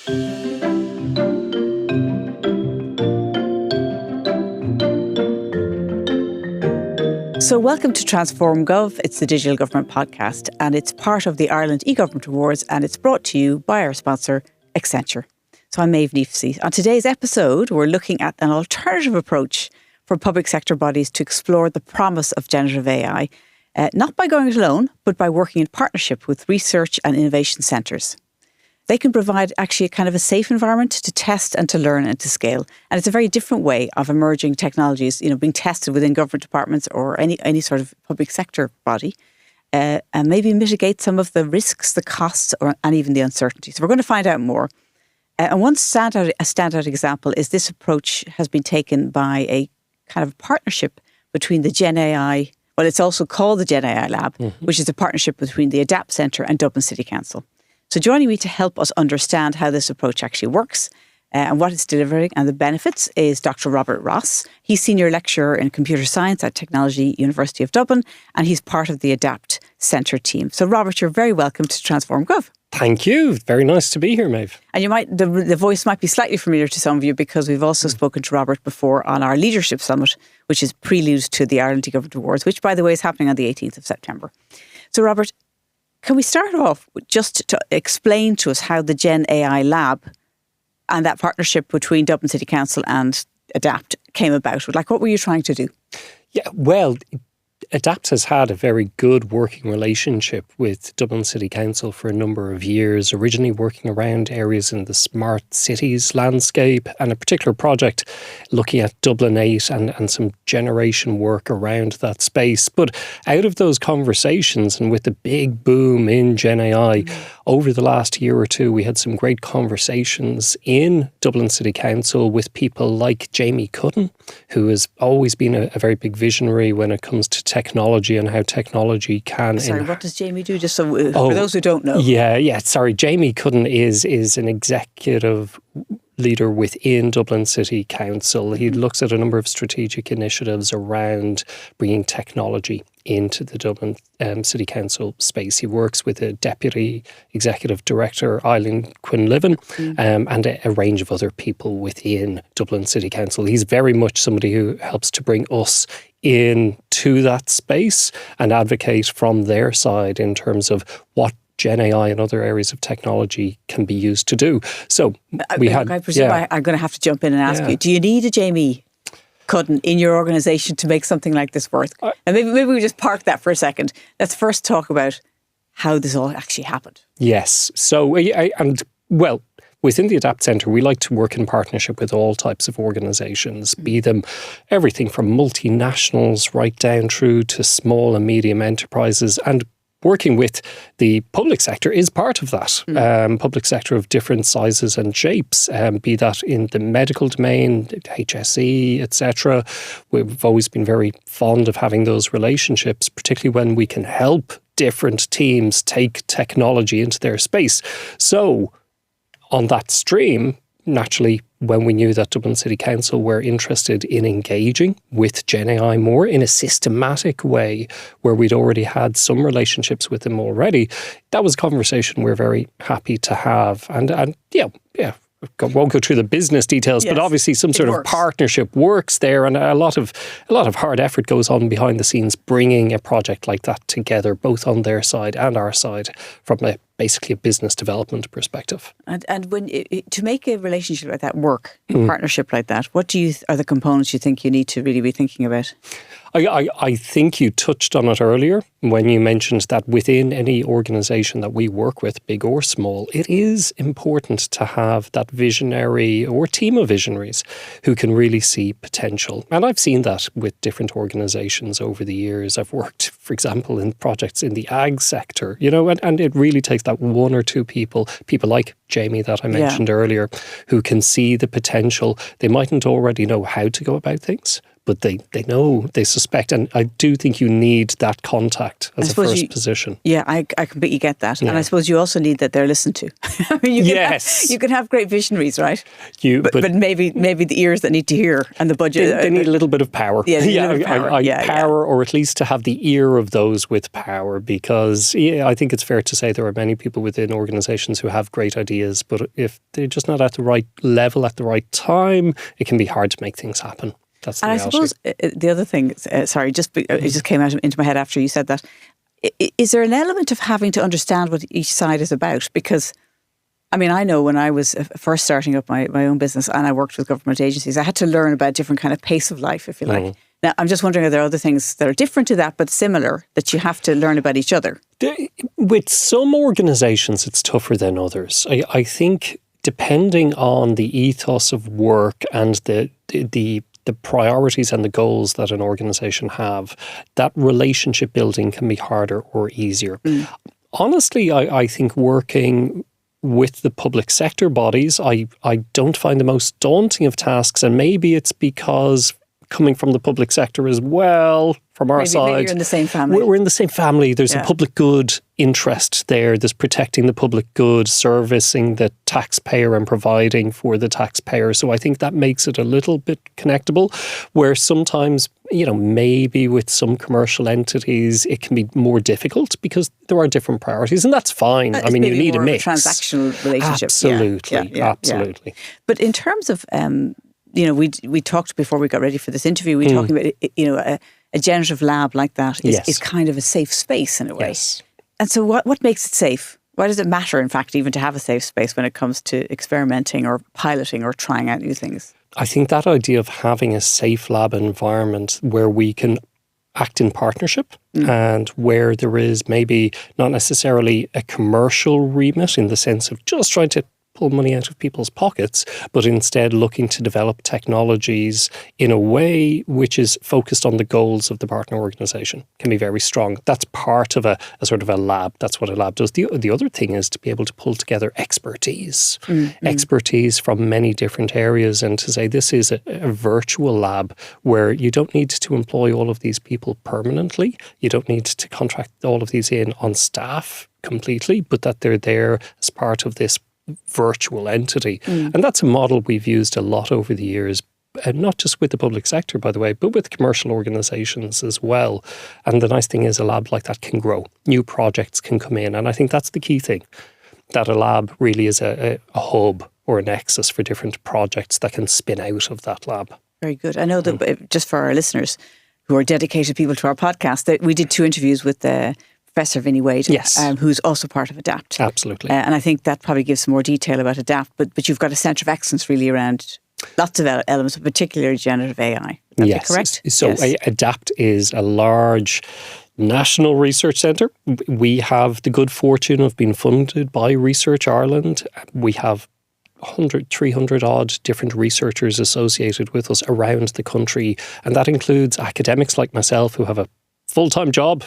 So welcome to Transform Gov. It's the Digital Government podcast, and it's part of the Ireland eGovernment Awards, and it's brought to you by our sponsor, Accenture. So I'm Maeve Kneafsey. On today's episode, we're looking at an alternative approach for public sector bodies to explore the promise of generative AI, not by going it alone, but by working in partnership with research and innovation centres. They can provide actually a kind of a safe environment to test and to learn and to scale. And it's a very different way of emerging technologies, being tested within government departments or any sort of public sector body, and maybe mitigate some of the risks, the costs, and even the uncertainty. So we're going to find out more. And one standout example is this approach has been taken by a kind of partnership between the GenAI, well, it's also called the GenAI Lab, which is a partnership between the ADAPT Centre and Dublin City Council. So joining me to help us understand how this approach actually works and what it's delivering and the benefits is Dr. Robert Ross. He's Senior Lecturer in Computer Science at Technology University of Dublin, and he's part of the ADAPT Centre team. So Robert, you're very welcome to Transform Gov. Thank you. Very nice to be here, Maeve. And the voice might be slightly familiar to some of you because we've also spoken to Robert before on our Leadership Summit, which is prelude to the Ireland eGovernment Awards, which, by the way, is happening on the 18th of September. So Robert, can we start off just to explain to us how the GenAI Lab and that partnership between Dublin City Council and ADAPT came about? Like, what were you trying to do? Yeah, well, ADAPT has had a very good working relationship with Dublin City Council for a number of years, originally working around areas in the smart cities landscape and a particular project looking at Dublin 8 and some generation work around that space. But out of those conversations and with the big boom in GenAI, over the last year or two, we had some great conversations in Dublin City Council with people like Jamie Cudden, who has always been a very big visionary when it comes to technology and how technology can... Sorry, what does Jamie do? Just so for those who don't know. Yeah. Sorry, Jamie Cudden is an executive leader within Dublin City Council. He looks at a number of strategic initiatives around bringing technology into the Dublin City Council space. He works with a Deputy Executive Director, Eileen Quinlivan, and a range of other people within Dublin City Council. He's very much somebody who helps to bring us into that space and advocate from their side in terms of what GenAI and other areas of technology can be used to do. So I presume I'm going to have to jump in and ask you, do you need a Jamie Cudden in your organisation to make something like this work? And maybe we just park that for a second. Let's first talk about how this all actually happened. Yes. So, within the ADAPT Centre, we like to work in partnership with all types of organisations, be them everything from multinationals right down through to small and medium enterprises, and working with the public sector is part of that. Public sector of different sizes and shapes, be that in the medical domain, HSE, etc. We've always been very fond of having those relationships, particularly when we can help different teams take technology into their space. So on that stream, naturally, when we knew that Dublin City Council were interested in engaging with GenAI more in a systematic way, where we'd already had some relationships with them already, that was a conversation we're very happy to have. And won't go through the business details, but obviously some sort of partnership works there, and a lot of hard effort goes on behind the scenes bringing a project like that together, both on their side and our side, from basically a business development perspective. And when to make a relationship like that work, a partnership like that, what are the components you think you need to really be thinking about? I think you touched on it earlier when you mentioned that within any organisation that we work with, big or small, it is important to have that visionary or team of visionaries who can really see potential. And I've seen that with different organisations over the years. I've worked, for example, in projects in the ag sector, and it really takes that one or two people like Jamie that I mentioned earlier, who can see the potential. They mightn't already know how to go about things, but they know, they suspect. And I do think you need that contact as a first position. Yeah, I completely get that. Yeah. And I suppose you also need that they're listened to. I mean, you can have great visionaries, right? But maybe the ears that need to hear and the budget. They need a little bit of power. Yeah, power, or at least to have the ear of those with power, because I think it's fair to say there are many people within organisations who have great ideas, but if they're just not at the right level at the right time, it can be hard to make things happen. That's the reality. I suppose the other thing, it just came into my head after you said that. Is there an element of having to understand what each side is about? Because, I mean, I know when I was first starting up my own business and I worked with government agencies, I had to learn about different kind of pace of life, if you like. Now, I'm just wondering, are there other things that are different to that but similar that you have to learn about each other? With some organisations, it's tougher than others. I think depending on the ethos of work and the priorities and the goals that an organisation have, that relationship building can be harder or easier. Honestly, I think working with the public sector bodies, I don't find the most daunting of tasks, and maybe it's because coming from the public sector as well, from our side. Maybe you're in the same family. We're in the same family. There's a public good interest there. There's protecting the public good, servicing the taxpayer and providing for the taxpayer. So I think that makes it a little bit connectable, where sometimes, maybe with some commercial entities, it can be more difficult because there are different priorities, and that's fine. I mean, you need a mix. Transactional relationship. Absolutely. Absolutely. But in terms of... we talked before we got ready for this interview, we were talking about, a generative lab like that is kind of a safe space in a way. Yes. And so what makes it safe? Why does it matter, in fact, even to have a safe space when it comes to experimenting or piloting or trying out new things? I think that idea of having a safe lab environment where we can act in partnership and where there is maybe not necessarily a commercial remit in the sense of just trying to pull money out of people's pockets, but instead looking to develop technologies in a way which is focused on the goals of the partner organisation can be very strong. That's part of a sort of a lab. That's what a lab does. The other thing is to be able to pull together expertise from many different areas, and to say this is a virtual lab where you don't need to employ all of these people permanently. You don't need to contract all of these in on staff completely, but that they're there as part of this virtual entity. And that's a model we've used a lot over the years, and not just with the public sector, by the way, but with commercial organisations as well. And the nice thing is a lab like that can grow. New projects can come in. And I think that's the key thing, that a lab really is a hub or a nexus for different projects that can spin out of that lab. Very good. I know that just for our listeners who are dedicated people to our podcast, that we did 2 interviews with Professor Vinnie Wade, who's also part of ADAPT. Absolutely. And I think that probably gives some more detail about ADAPT, but you've got a centre of excellence really around lots of elements, particularly generative AI. Is that correct? So ADAPT is a large national research centre. We have the good fortune of being funded by Research Ireland. We have 300 odd different researchers associated with us around the country, and that includes academics like myself who have a full-time job,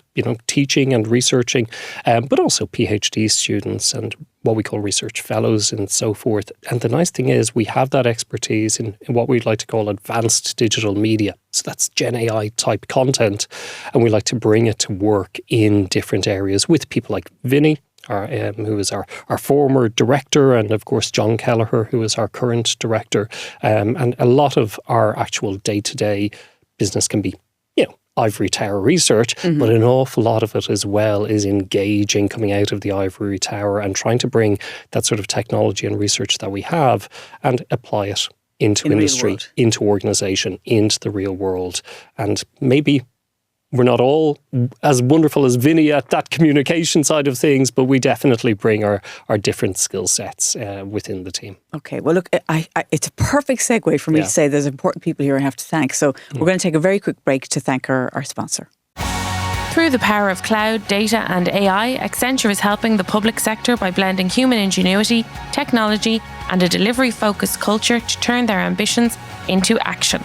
teaching and researching, but also PhD students and what we call research fellows and so forth. And the nice thing is we have that expertise in what we'd like to call advanced digital media. So that's GenAI type content. And we like to bring it to work in different areas with people like Vinnie, who is our former director, and of course John Kelleher, who is our current director. And a lot of our actual day-to-day business can be ivory tower research, but an awful lot of it as well is engaging, coming out of the ivory tower and trying to bring that sort of technology and research that we have and apply it into industry, into organisation, into the real world. And maybe we're not all as wonderful as Vinnie at that communication side of things, but we definitely bring our different skill sets within the team. Okay, well, look, it's a perfect segue for me to say there's important people here I have to thank. So we're going to take a very quick break to thank our sponsor. Through the power of cloud, data and AI, Accenture is helping the public sector by blending human ingenuity, technology and a delivery-focused culture to turn their ambitions into action.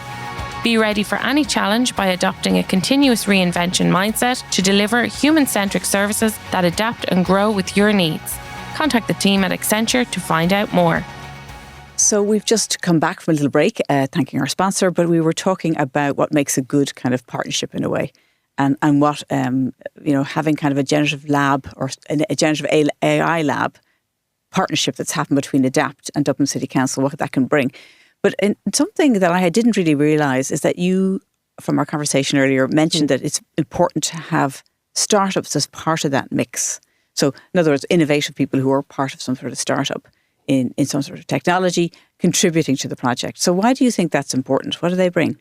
Be ready for any challenge by adopting a continuous reinvention mindset to deliver human-centric services that adapt and grow with your needs. Contact the team at Accenture to find out more. So we've just come back from a little break, thanking our sponsor, but we were talking about what makes a good kind of partnership in a way, and what, having kind of a generative lab or a generative AI lab partnership that's happened between ADAPT and Dublin City Council, what that can bring. But something that I didn't really realise is that you, from our conversation earlier, mentioned that it's important to have startups as part of that mix. So in other words, innovative people who are part of some sort of startup in some sort of technology contributing to the project. So why do you think that's important? What do they bring?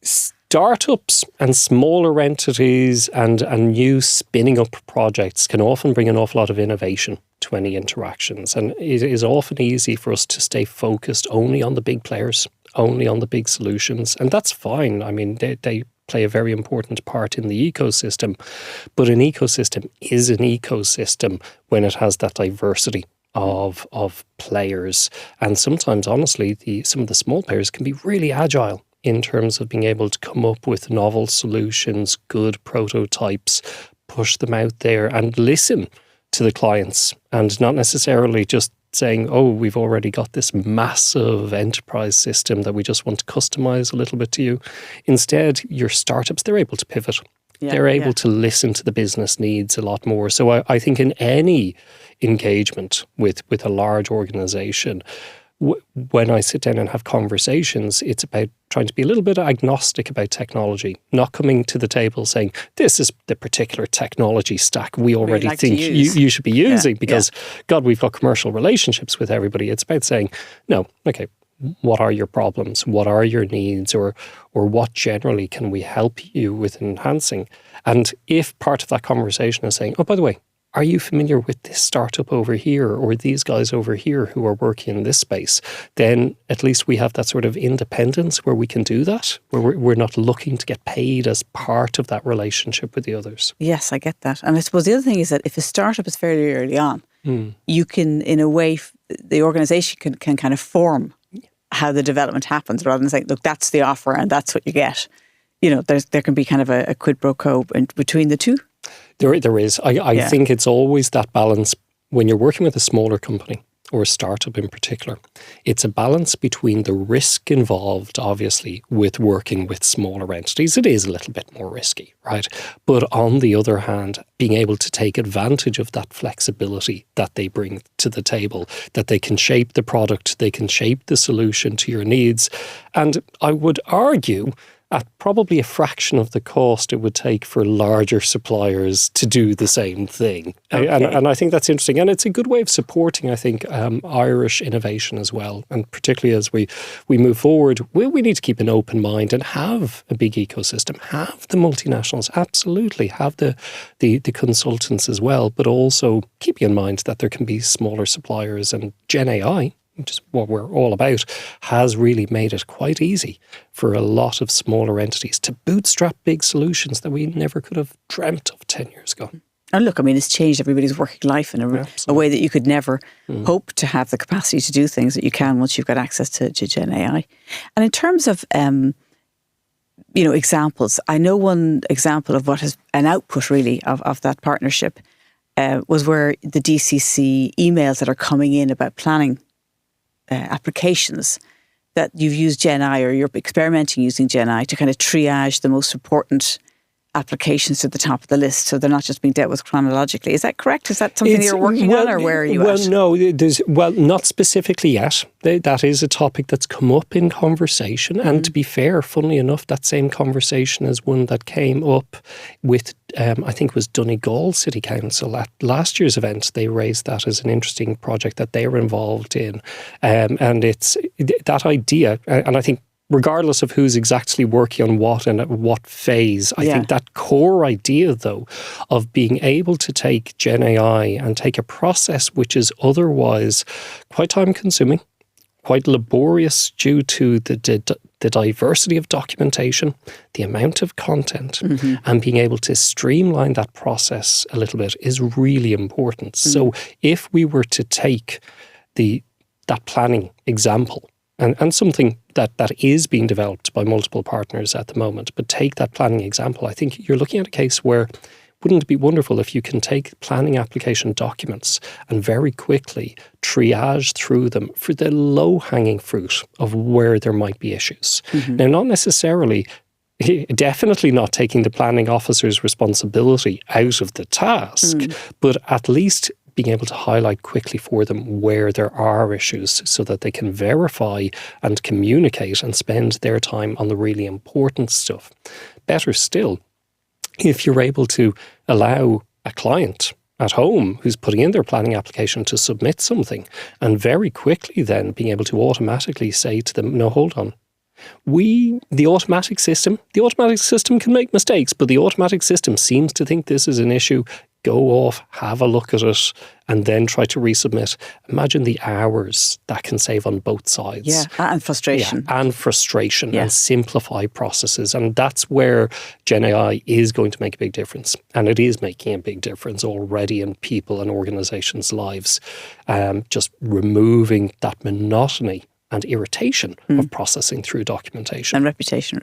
Startups and smaller entities and new spinning up projects can often bring an awful lot of innovation to any interactions. And it is often easy for us to stay focused only on the big players, only on the big solutions. And that's fine. I mean, they play a very important part in the ecosystem. But an ecosystem is an ecosystem when it has that diversity of players. And sometimes, honestly, some of the small players can be really agile in terms of being able to come up with novel solutions, good prototypes, push them out there and listen to the clients, and not necessarily just saying, oh, we've already got this massive enterprise system that we just want to customize a little bit to you. Instead, your startups, they're able to pivot. They're able to listen to the business needs a lot more. So I think in any engagement with a large organization, when I sit down and have conversations, it's about trying to be a little bit agnostic about technology, not coming to the table saying, this is the particular technology stack we already think you should be using because, God, we've got commercial relationships with everybody. It's about saying, no, okay, what are your problems? What are your needs? Or what generally can we help you with enhancing? And if part of that conversation is saying, oh, by the way, are you familiar with this startup over here or these guys over here who are working in this space? Then at least we have that sort of independence where we can do that, where we're not looking to get paid as part of that relationship with the others. Yes, I get that. And I suppose the other thing is that if a startup is fairly early on, you can, in a way, the organisation can kind of form how the development happens rather than saying, look, that's the offer and that's what you get. You know, there can be kind of a quid pro quo between the two. There is. I think it's always that balance when you're working with a smaller company or a startup in particular. It's a balance between the risk involved, obviously, with working with smaller entities. It is a little bit more risky, right? But on the other hand, being able to take advantage of that flexibility that they bring to the table, that they can shape the product, they can shape the solution to your needs. And I would argue at probably a fraction of the cost it would take for larger suppliers to do the same thing. Okay. And I think that's interesting. And it's a good way of supporting, I think, Irish innovation as well. And particularly as we move forward, we need to keep an open mind and have a big ecosystem, have the multinationals, absolutely, have the consultants as well, but also keeping in mind that there can be smaller suppliers, and GenAI, which is what we're all about, has really made it quite easy for a lot of smaller entities to bootstrap big solutions that we never could have dreamt of 10 years ago. And look, I mean, it's changed everybody's working life in a way that you could never hope to have the capacity to do things that you can once you've got access to GenAI. And in terms of, examples, I know one example of what has an output really of that partnership was where the DCC emails that are coming in about planning applications, that you've used GenAI or you're experimenting using GenAI to kind of triage the most important applications to the top of the list, so they're not just being dealt with chronologically. Is that correct? Is that something you're working on, or where are you at? No, not specifically yet. That is a topic that's come up in conversation. And to be fair, funnily enough, that same conversation is one that came up with, I think it was Donegal City Council at last year's event. They raised that as an interesting project that they were involved in. And it's that idea, and I think regardless of who's exactly working on what and at what phase, I think that core idea, though, of being able to take GenAI and take a process which is otherwise quite time-consuming, quite laborious due to the diversity of documentation, the amount of content, and being able to streamline that process a little bit is really important. So if we were to take that planning example, and something that is being developed by multiple partners at the moment, but take that planning example, I think you're looking at a case where wouldn't it be wonderful if you can take planning application documents and very quickly triage through them for the low-hanging fruit of where there might be issues? Now, not necessarily, definitely not taking the planning officer's responsibility out of the task, but at least being able to highlight quickly for them where there are issues so that they can verify and communicate and spend their time on the really important stuff. Better still, if you're able to allow a client at home who's putting in their planning application to submit something and very quickly then being able to automatically say to them, no, hold on. The automatic system can make mistakes, but the automatic system seems to think this is an issue. Go off, have a look at it, and then try to resubmit. Imagine the hours that can save on both sides. Yeah, and frustration. Yeah, and frustration, and simplify processes. And that's where GenAI is going to make a big difference. And it is making a big difference already in people and organisations' lives. Just removing that monotony and irritation of processing through documentation. And repetition.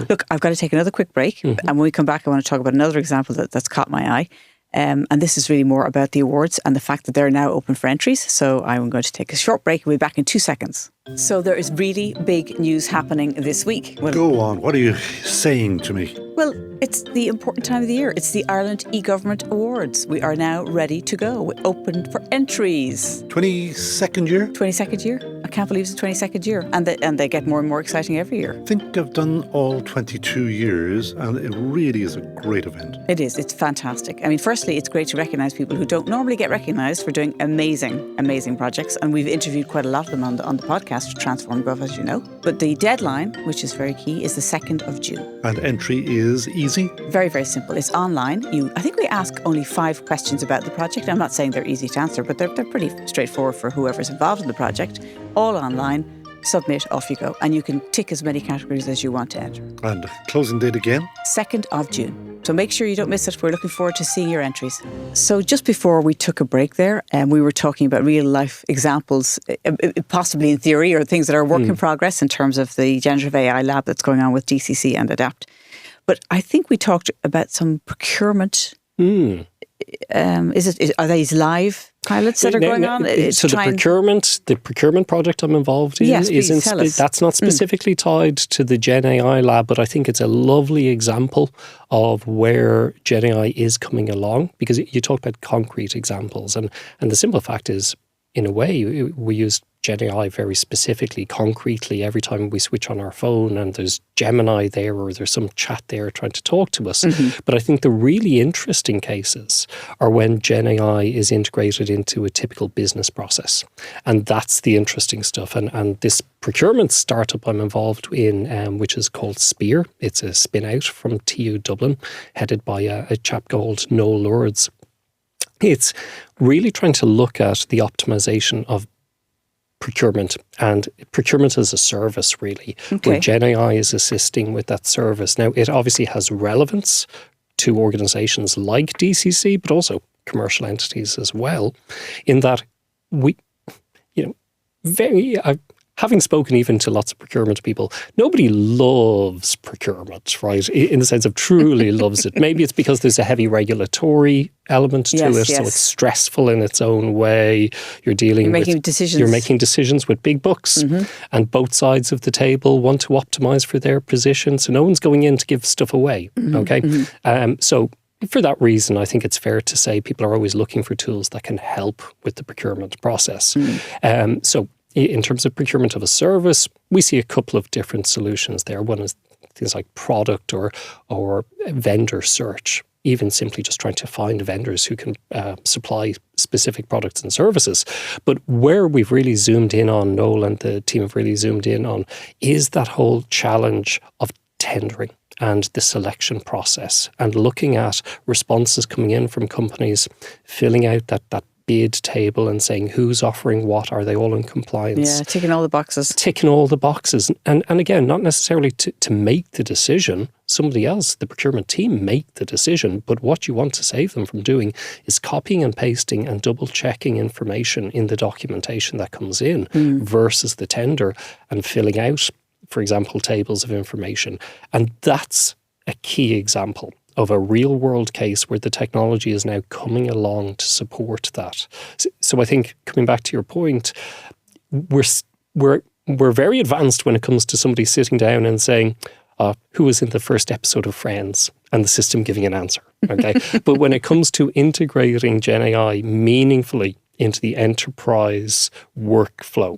Look, I've got to take another quick break. And when we come back, I want to talk about another example that's caught my eye. And this is really more about the awards and the fact that they're now open for entries. So I'm going to take a short break and we'll be back in 2 seconds. So there is really big news happening this week. Well, go on. What are you saying to me? Well, it's the important time of the year. It's the Ireland eGovernment Awards. We are now ready to go. We're open for entries. 22nd year? 22nd year. I can't believe it's the 22nd year. And they get more and more exciting every year. I think I've done all 22 years and it really is a great event. It is. It's fantastic. I mean, firstly, it's great to recognise people who don't normally get recognised for doing amazing, amazing projects. And we've interviewed quite a lot of them on the podcast, Transform Gov, as you know. But the deadline, which is very key, is the 2nd of June. And entry is easy? Very, very simple. It's online. I think we ask only 5 questions about the project. I'm not saying they're easy to answer, but they're pretty straightforward for whoever's involved in the project. All online. Submit, off you go. And you can tick as many categories as you want to enter. And closing date again? 2nd of June. So make sure you don't miss it. We're looking forward to seeing your entries. So just before we took a break there, we were talking about real life examples, possibly in theory, or things that are work in progress in terms of the generative AI lab that's going on with DCC and Adapt. But I think we talked about some procurement. Are these live pilots that are going on? So the procurement project I'm involved in that's not specifically tied to the GenAI Lab, but I think it's a lovely example of where GenAI is coming along, because you talked about concrete examples, and the simple fact is, in a way, we use GenAI very specifically, concretely, every time we switch on our phone and there's Gemini there or there's some chat there trying to talk to us. But I think the really interesting cases are when GenAI is integrated into a typical business process. And that's the interesting stuff. And this procurement startup I'm involved in, which is called Spear, it's a spin out from TU Dublin, headed by a chap called Noel Lourdes. It's really trying to look at the optimization of procurement and procurement as a service, really, where GenAI is assisting with that service. Now, it obviously has relevance to organisations like DCC, but also commercial entities as well, in that having spoken even to lots of procurement people, nobody loves procurement, right? In the sense of truly loves it. Maybe it's because there's a heavy regulatory element to it, so it's stressful in its own way. You're making decisions with big bucks, and both sides of the table want to optimise for their position, so no one's going in to give stuff away, So for that reason, I think it's fair to say people are always looking for tools that can help with the procurement process. So in terms of procurement of a service, we see a couple of different solutions there. One is things like product or vendor search, even simply just trying to find vendors who can supply specific products and services. But where we've really zoomed in on, Noel and the team have really zoomed in on, is that whole challenge of tendering and the selection process, and looking at responses coming in from companies, filling out that bid table and saying who's offering what, are they all in compliance? Yeah, ticking all the boxes. And again, not necessarily to make the decision, somebody else, the procurement team, make the decision, but what you want to save them from doing is copying and pasting and double checking information in the documentation that comes in versus the tender, and filling out, for example, tables of information. And that's a key example of a real world case where the technology is now coming along to support that. So I think, coming back to your point, we're very advanced when it comes to somebody sitting down and saying, who was in the first episode of Friends, and the system giving an answer. Okay, but when it comes to integrating GenAI meaningfully into the enterprise workflow,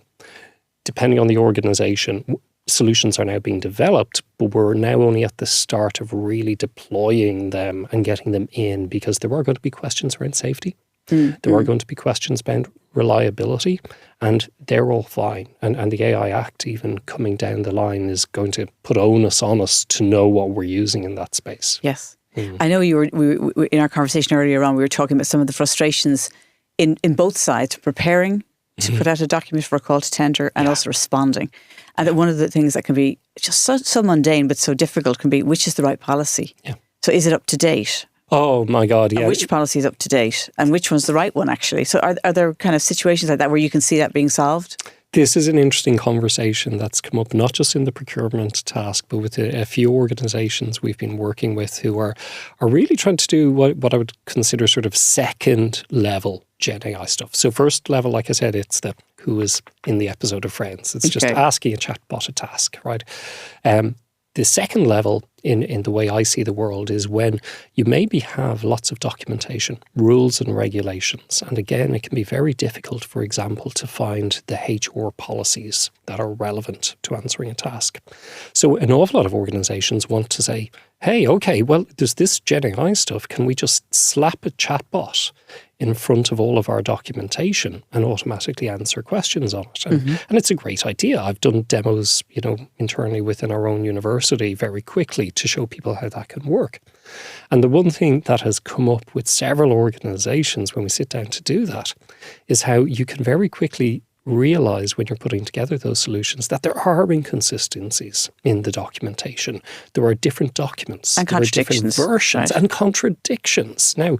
depending on the organization, solutions are now being developed, but we're now only at the start of really deploying them and getting them in, because there are going to be questions around safety. There are going to be questions about reliability, and they're all fine. And the AI Act, even coming down the line, is going to put onus on us to know what we're using in that space. Yes. I know we in our conversation earlier on, we were talking about some of the frustrations in both sides, preparing to put out a document for a call to tender and also responding. And that one of the things that can be just so mundane but so difficult can be, which is the right policy? Yeah. So is it up to date? Oh my God, yeah. And which policy is up to date and which one's the right one, actually? So are there kind of situations like that where you can see that being solved? This is an interesting conversation that's come up, not just in the procurement task, but with a few organisations we've been working with who are really trying to do what I would consider sort of second level GenAI stuff. So first level, like I said, it's the who is in the episode of Friends. It's just asking a chatbot a task, right? The second level in the way I see the world is when you maybe have lots of documentation, rules and regulations. And again, it can be very difficult, for example, to find the HR policies that are relevant to answering a task. So an awful lot of organizations want to say, hey, okay, well, there's this GenAI stuff. Can we just slap a chatbot in front of all of our documentation and automatically answer questions on it? And it's a great idea. I've done demos, internally within our own university very quickly to show people how that can work. And the one thing that has come up with several organizations when we sit down to do that is how you can very quickly realize when you're putting together those solutions that there are inconsistencies in the documentation. There are different documents. And There are different contradictions. versions and contradictions. Now,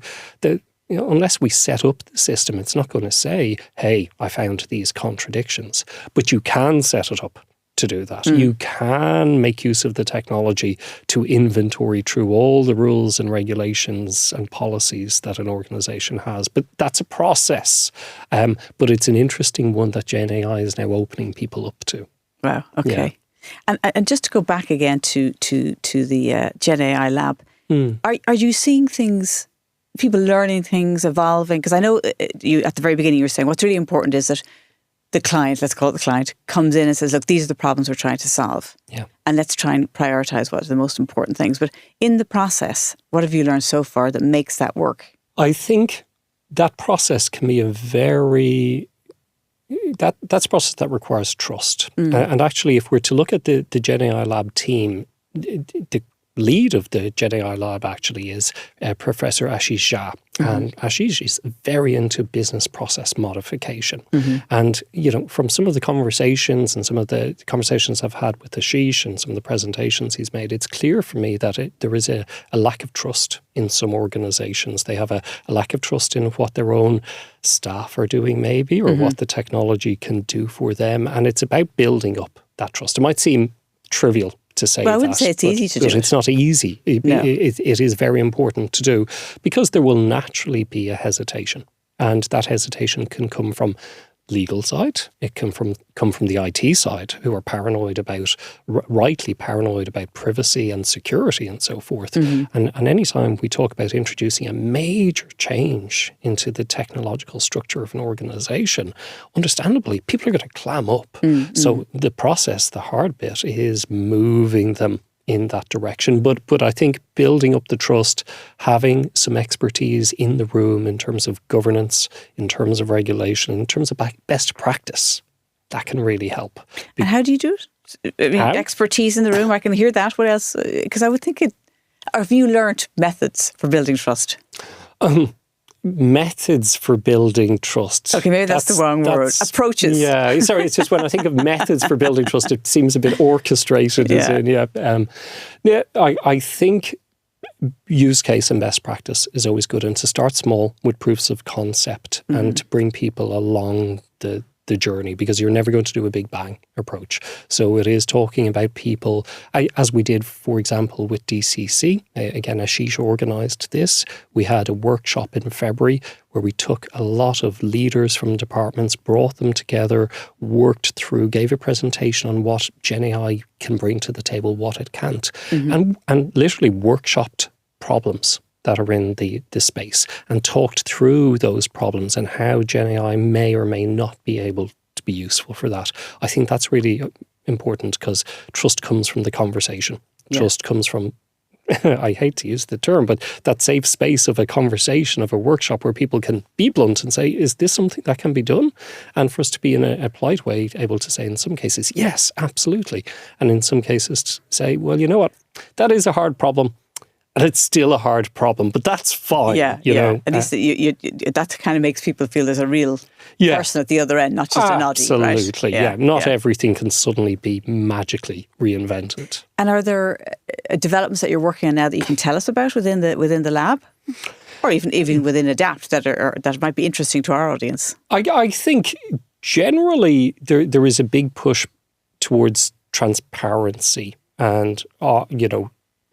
unless we set up the system, it's not going to say, hey, I found these contradictions. But you can set it up to do that. You can make use of the technology to inventory through all the rules and regulations and policies that an organisation has. But that's a process. But it's an interesting one that GenAI is now opening people up to. Wow, okay. Yeah. And just to go back again to the GenAI Lab, are you seeing things, people learning things, evolving? Because I know you at the very beginning you were saying what's really important is that the client, let's call it the client, comes in and says, look, these are the problems we're trying to solve. Yeah. And let's try and prioritise what are the most important things. But in the process, what have you learned so far that makes that work? I think that process can be that's a process that requires trust. And actually, if we're to look at the GenAI Lab team, the lead of the GenAI Lab actually is Professor Ashish Jha. And Ashish is very into business process modification. And, from some of the conversations and some of the conversations I've had with Ashish and some of the presentations he's made, it's clear for me that there is a lack of trust in some organizations. They have a lack of trust in what their own staff are doing maybe, or what the technology can do for them. And it's about building up that trust. It might seem trivial to say that. I wouldn't say it's easy to do. But it's not easy. It is very important to do, because there will naturally be a hesitation. And that hesitation can come from legal side. It can come from the IT side, who are rightly paranoid about privacy and security and so forth. And anytime we talk about introducing a major change into the technological structure of an organization, understandably, people are going to clam up. So the process, the hard bit, is moving them in that direction. But I think building up the trust, having some expertise in the room in terms of governance, in terms of regulation, in terms of best practice, that can really help. And how do you do it? I mean, expertise in the room, I can hear that. What else? Because I would think have you learnt methods for building trust? Methods for building trust. Okay, maybe that's the wrong word. Approaches. Yeah, sorry, it's just when I think of methods for building trust, it seems a bit orchestrated. I think use case and best practice is always good, and to start small with proofs of concept and to bring people along the the journey, because you're never going to do a big bang approach. So it is talking about people, as we did, for example, with DCC. Again, Ashish organised this. We had a workshop in February where we took a lot of leaders from departments, brought them together, worked through, gave a presentation on what GenAI can bring to the table, what it can't, and literally workshopped problems that are in the space and talked through those problems and how GenAI may or may not be able to be useful for that. I think that's really important, because trust comes from the conversation. Trust comes from, I hate to use the term, but that safe space of a conversation, of a workshop where people can be blunt and say, is this something that can be done? And for us to be in a polite way able to say in some cases, yes, absolutely. And in some cases to say, well, you know what, that is a hard problem. And it's still a hard problem, but that's fine. You know? At least that kind of makes people feel there's a real person at the other end, not just a noddy. Absolutely, right? Not everything can suddenly be magically reinvented. And are there developments that you're working on now that you can tell us about within the lab? Or even within ADAPT that might be interesting to our audience? I think generally there is a big push towards transparency and,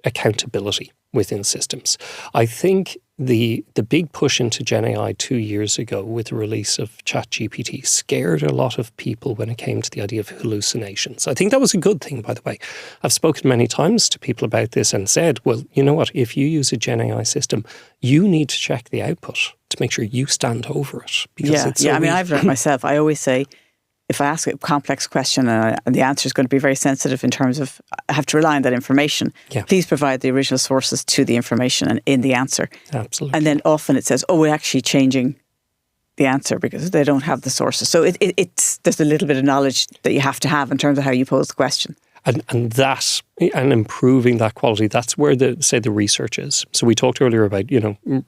accountability within systems. I think the big push into GenAI 2 years ago with the release of ChatGPT scared a lot of people when it came to the idea of hallucinations. I think that was a good thing, by the way. I've spoken many times to people about this and said, well, you know what, if you use a GenAI system, you need to check the output to make sure you stand over it. Because I've learned myself. I always say, if I ask a complex question and the answer is going to be very sensitive in terms of, I have to rely on that information, please provide the original sources to the information and in the answer. Absolutely. And then often it says, we're actually changing the answer because they don't have the sources. So there's a little bit of knowledge that you have to have in terms of how you pose the question. And improving that quality, that's where the research is. So we talked earlier about,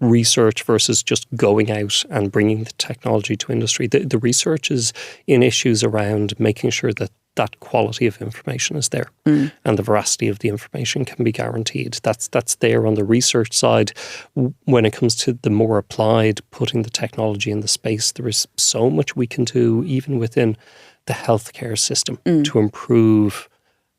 research versus just going out and bringing the technology to industry. The research is in issues around making sure that quality of information is there and the veracity of the information can be guaranteed. That's there on the research side. When it comes to the more applied, putting the technology in the space, there is so much we can do even within the healthcare system to improve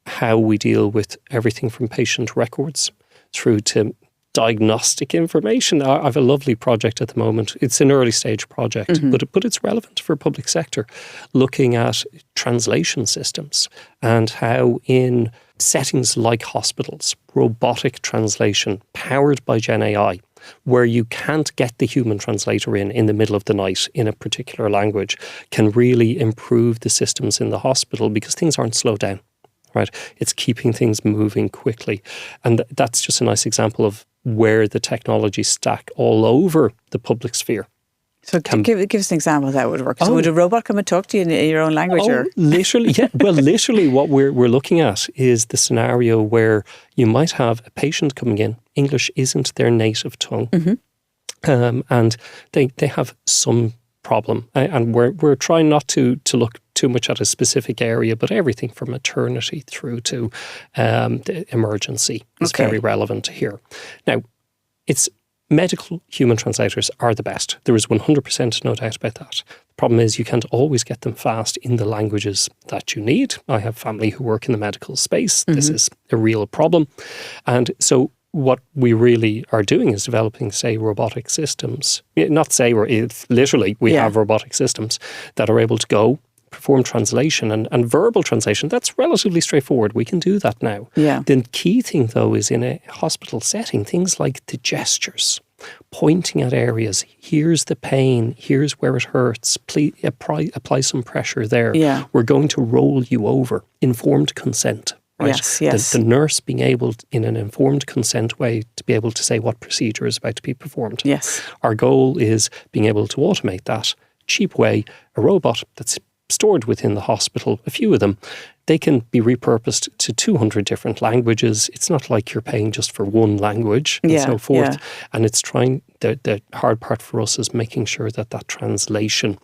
how we deal with everything from patient records through to diagnostic information. I have a lovely project at the moment. It's an early stage project, but it's relevant for public sector, looking at translation systems and how in settings like hospitals, robotic translation powered by GenAI, where you can't get the human translator in the middle of the night in a particular language, can really improve the systems in the hospital because things aren't slowed down. Right, it's keeping things moving quickly. And that's just a nice example of where the technology stack all over the public sphere. So give us an example of how it would work. So would a robot come and talk to you in your own language? Literally, yeah. Well, literally what we're looking at is the scenario where you might have a patient coming in, English isn't their native tongue, and they have some problem. And we're trying not to look too much at a specific area, but everything from maternity through to the emergency is very relevant here. Now, it's medical human translators are the best. There is 100% no doubt about that. The problem is you can't always get them fast in the languages that you need. I have family who work in the medical space. This is a real problem. And so what we really are doing is developing, say, robotic systems. Not say, literally, we have robotic systems that are able to go perform translation and verbal translation. That's relatively straightforward. We can do that now. Yeah. The key thing, though, is in a hospital setting, things like the gestures, pointing at areas. Here's the pain. Here's where it hurts. Please apply some pressure there. Yeah. We're going to roll you over. Informed consent. Right? Yes. The nurse being able, in an informed consent way, to be able to say what procedure is about to be performed. Yes. Our goal is being able to automate that cheap way. A robot that's stored within the hospital, a few of them, they can be repurposed to 200 different languages. It's not like you're paying just for one language and so forth. Yeah. And it's the hard part for us is making sure that translation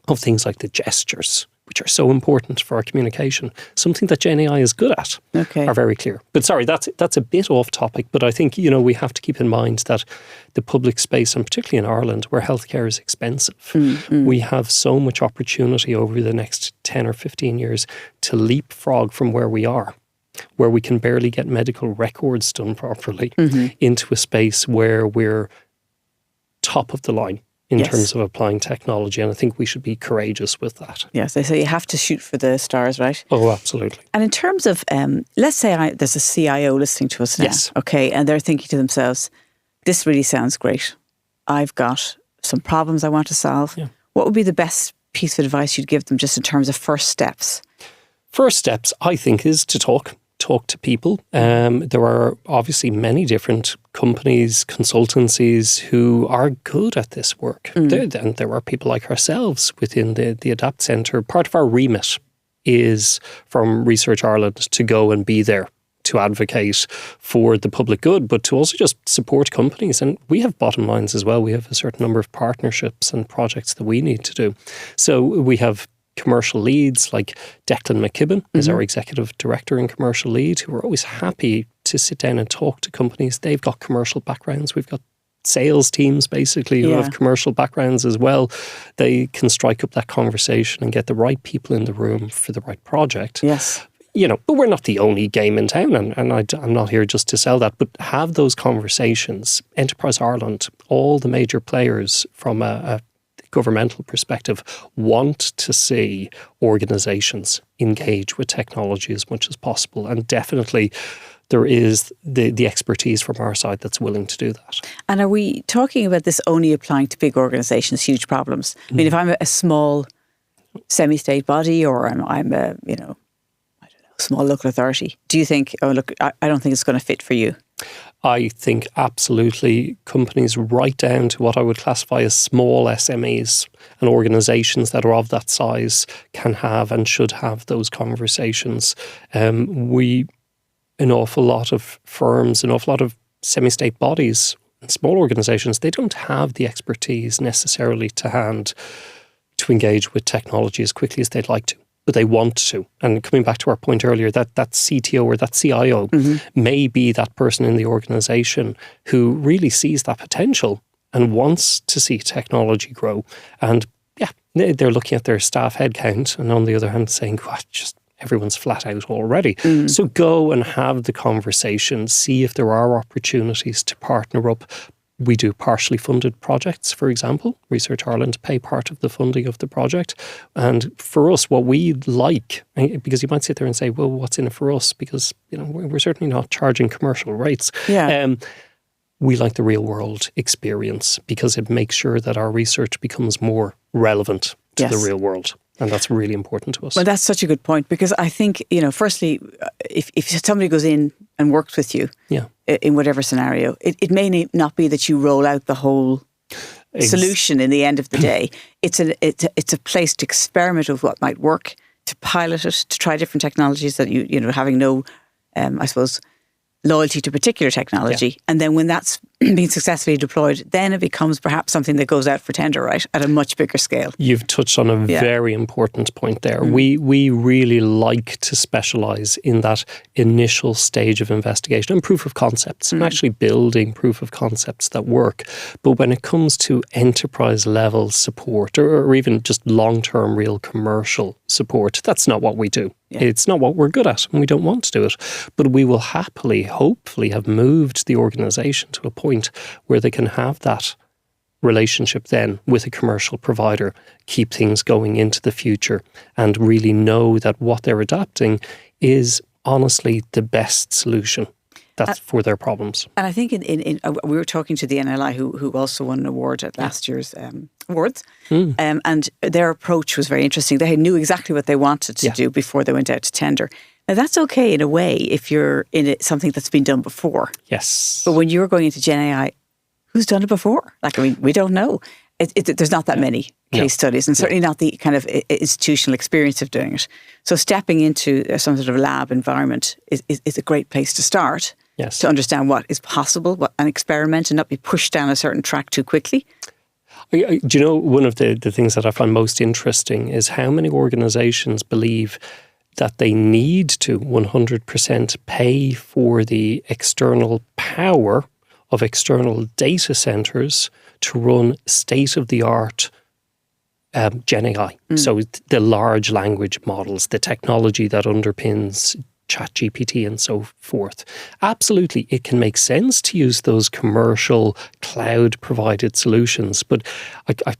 of things like the gestures which are so important for our communication, something that GenAI is good at, are very clear. But sorry, that's a bit off topic, but I think, we have to keep in mind that the public space, and particularly in Ireland, where healthcare is expensive, we have so much opportunity over the next 10 or 15 years to leapfrog from where we are, where we can barely get medical records done properly, into a space where we're top of the line in terms of applying technology. And I think we should be courageous with that. Yes, they say you have to shoot for the stars, right? Oh, absolutely. And in terms of, let's say there's a CIO listening to us now, okay, and they're thinking to themselves, this really sounds great. I've got some problems I want to solve. Yeah. What would be the best piece of advice you'd give them just in terms of first steps? First steps, I think, is to talk to people. There are obviously many different companies, consultancies who are good at this work. And there are people like ourselves within the Adapt Centre. Part of our remit is from Research Ireland to go and be there to advocate for the public good, but to also just support companies. And we have bottom lines as well. We have a certain number of partnerships and projects that we need to do. So we have commercial leads like Declan McKibben is our executive director and commercial lead, who are always happy to sit down and talk to companies. They've got commercial backgrounds. We've got sales teams basically who have commercial backgrounds as well. They can strike up that conversation and get the right people in the room for the right project. Yes. But we're not the only game in town, and I'm not here just to sell that, but have those conversations. Enterprise Ireland, all the major players from a governmental perspective want to see organisations engage with technology as much as possible. And definitely there is the expertise from our side that's willing to do that. And are we talking about this only applying to big organisations, huge problems? I mean, if I'm a small semi-state body, or I'm a, small local authority, do you think, I don't think it's going to fit for you? I think absolutely companies right down to what I would classify as small SMEs and organisations that are of that size can have and should have those conversations. An awful lot of firms, an awful lot of semi-state bodies and small organisations, they don't have the expertise necessarily to hand to engage with technology as quickly as they'd like to. But they want to. And coming back to our point earlier, that CTO or that CIO may be that person in the organisation who really sees that potential and wants to see technology grow. And they're looking at their staff headcount and on the other hand saying, just everyone's flat out already. So go and have the conversation, see if there are opportunities to partner up. We do partially funded projects, for example. Research Ireland pay part of the funding of the project. And for us, what we like, because you might sit there and say, well, what's in it for us? Because we're certainly not charging commercial rates. We like the real world experience because it makes sure that our research becomes more relevant to the real world. And that's really important to us. Well, that's such a good point, because I think, firstly, if somebody goes in and works with you in whatever scenario, it may not be that you roll out the whole solution in the end of the day. It's a place to experiment with what might work, to pilot it, to try different technologies that having no, I suppose, loyalty to particular technology. And then when that's been successfully deployed, then it becomes perhaps something that goes out for tender, right, at a much bigger scale. You've touched on a very important point there. We really like to specialise in that initial stage of investigation and proof of concepts, and actually building proof of concepts that work. But when it comes to enterprise level support or even just long-term real commercial support, that's not what we do. It's not what we're good at, and we don't want to do it. But we will happily, hopefully, have moved the organisation to a point where they can have that relationship then with a commercial provider, keep things going into the future, and really know that what they're adapting is honestly the best solution that's for their problems. And I think we were talking to the NLI who also won an award at last year's awards, and their approach was very interesting. They knew exactly what they wanted to do before they went out to tender. Now that's okay in a way if you're in something that's been done before. Yes. But when you're going into GenAI, who's done it before? We don't know. There's not that many case studies, and certainly not the kind of institutional experience of doing it. So stepping into some sort of lab environment is a great place to start. Yes. To understand what is possible, and experiment and not be pushed down a certain track too quickly. Do you know, one of the things that I find most interesting is how many organizations believe that they need to 100% pay for the external power of external data centers to run state-of-the-art GenAI. So the large language models, the technology that underpins ChatGPT and so forth. Absolutely, it can make sense to use those commercial cloud-provided solutions, but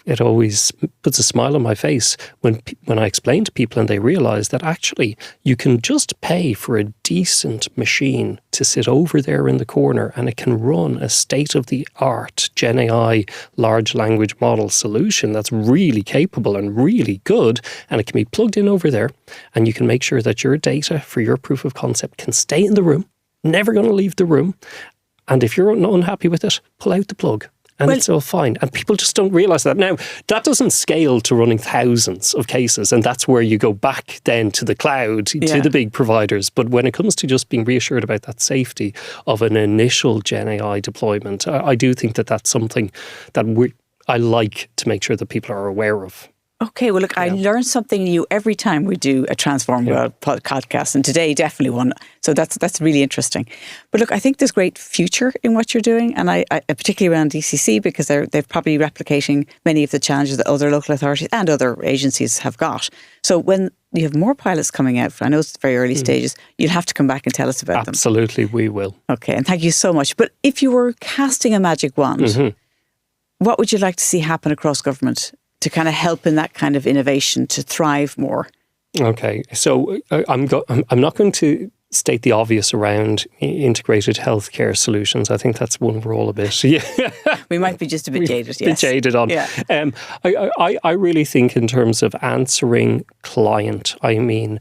it always puts a smile on my face when I explain to people and they realise that actually you can just pay for a decent machine to sit over there in the corner and it can run a state-of-the-art GenAI large language model solution that's really capable and really good, and it can be plugged in over there, and you can make sure that your data for your proof of concept can stay in the room, never going to leave the room, and if you're unhappy with it, pull out the plug. And it's all fine. And people just don't realise that. Now, that doesn't scale to running thousands of cases. And that's where you go back then to the cloud, to the big providers. But when it comes to just being reassured about that safety of an initial GenAI deployment, I do think that that's something that I like to make sure that people are aware of. Okay, well, look, I learn something new every time we do a Transform Gov podcast, and today definitely one. So that's really interesting. But look, I think there's great future in what you're doing, and I particularly around DCC, because they're probably replicating many of the challenges that other local authorities and other agencies have got. So when you have more pilots coming out, I know it's very early stages, you'll have to come back and tell us about them. Absolutely, we will. Okay, and thank you so much. But if you were casting a magic wand, what would you like to see happen across government to kind of help in that kind of innovation to thrive more? Okay, so I'm not going to state the obvious around integrated healthcare solutions. I think that's one we're all a bit. We might be just a bit jaded. Bit jaded on. Yeah. I really think in terms of answering client, I mean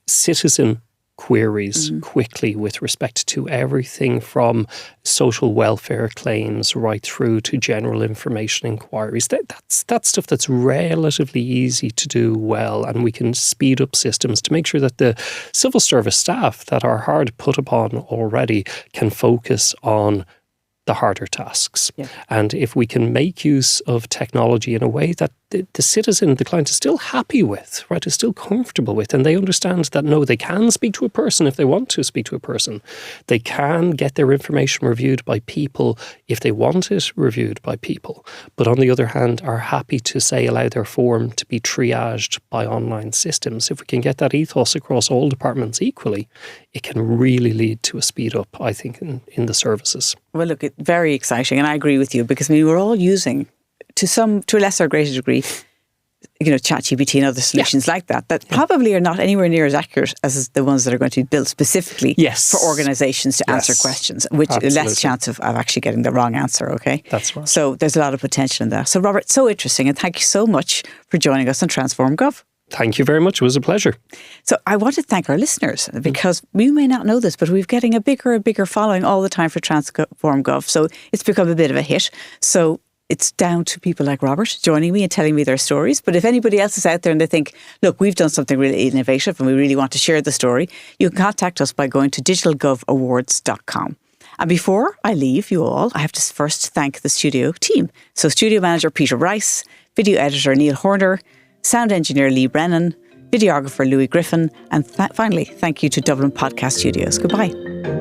citizen queries quickly with respect to everything from social welfare claims right through to general information inquiries. That's stuff that's relatively easy to do well, and we can speed up systems to make sure that the civil service staff that are hard put upon already can focus on the harder tasks. Yeah. And if we can make use of technology in a way that the citizen, the client, is still happy with, right, is still comfortable with, and they understand that, no, they can speak to a person if they want to speak to a person. They can get their information reviewed by people if they want it reviewed by people. But on the other hand, are happy to, say, allow their form to be triaged by online systems. If we can get that ethos across all departments equally, it can really lead to a speed up, I think, in the services. Well, look, it's very exciting, and I agree with you, because we're all using, to a lesser or greater degree, ChatGPT and other solutions like that probably are not anywhere near as accurate as the ones that are going to be built specifically for organisations to answer questions, which less chance of actually getting the wrong answer, okay? That's right. So there's a lot of potential in that. So Robert, so interesting, and thank you so much for joining us on Transform Gov. Thank you very much. It was a pleasure. So I want to thank our listeners, because we may not know this, but we're getting a bigger and bigger following all the time for Transform Gov. So it's become a bit of a hit. So it's down to people like Robert joining me and telling me their stories. But if anybody else is out there and they think, look, we've done something really innovative and we really want to share the story, you can contact us by going to digitalgovawards.com. And before I leave you all, I have to first thank the studio team. So studio manager Peter Rice, video editor Neil Horner, sound engineer Lee Brennan, videographer Louis Griffin, and finally, thank you to Dublin Podcast Studios. Goodbye.